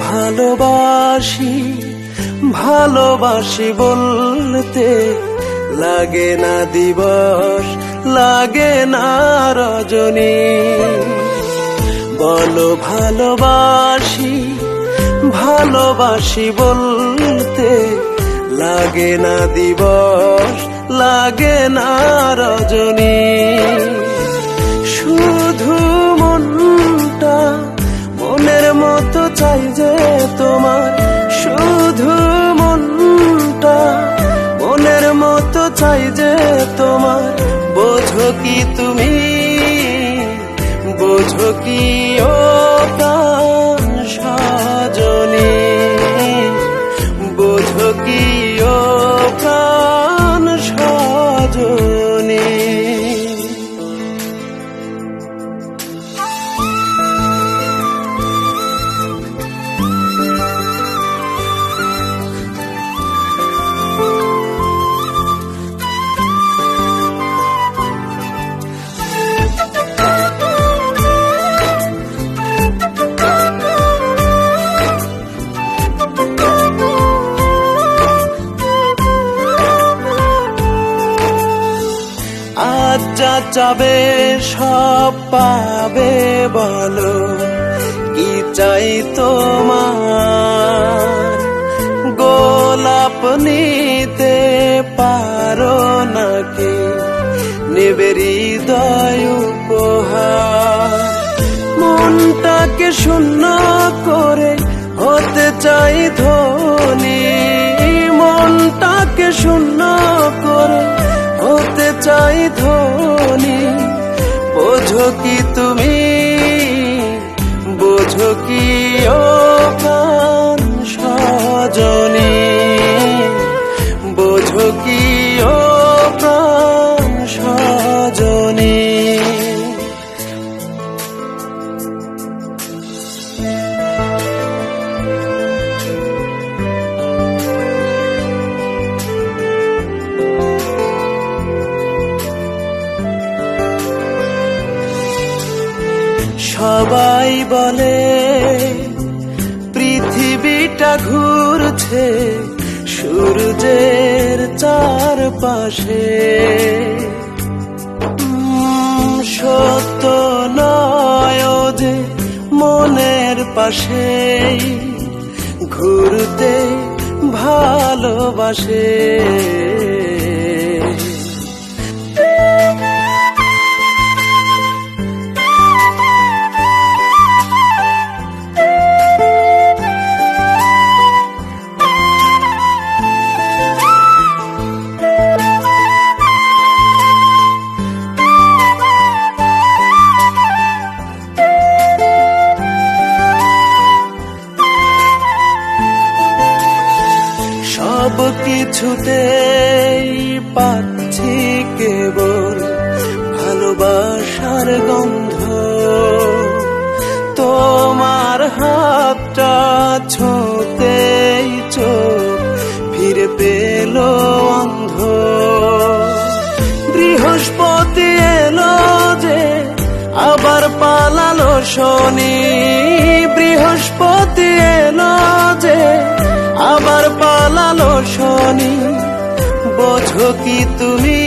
ভালোবাসি ভালোবাসি বলতে লাগে না দিবস, লাগে না রজনী। বলো ভালোবাসি ভালোবাসি বলতে লাগে না দিবস, লাগে না রজনী। শুধু মনটা মনের মতো চাই যে তোমার, শুধু মনটা মনের মতো চাই যে তোমার। বোঝো কি তুমি, বোঝো কি ও প্রাণ সজনী, বোঝো কি ও প্রাণ সজনী। আজ যা চাবে সব পাবে, বলো কি চাই তোমার। গোলাপ নিতে পারো নাকি, নেবে হৃদয় উপহার। মনটাকে শূন্য করে হতে চাই ধনী, মনটাকে শূন্য করে হতে চাই ধনী। বোঝো কি তুমি, বোঝো কি ও প্রাণ সজনী, বোঝো কি ও প্রাণ সজনী। সবাই বলে পৃথিবীটা ঘুরছে সূর্যের চারপাশে, সত্য নয় যে মনের পাশে ঘুরতে ভালোবাসে। সব কিছুতেই পাচ্ছি কেবল ভালোবাসার গন্ধ। তোমার হাতটা ছোঁতেই চোখ ফিরে পেল অন্ধ। বৃহস্পতি এলো যে আবার পালালো শনি, বৃহস্পতি এলো যে আবার পালালো শনি। বোঝো কি তুমি,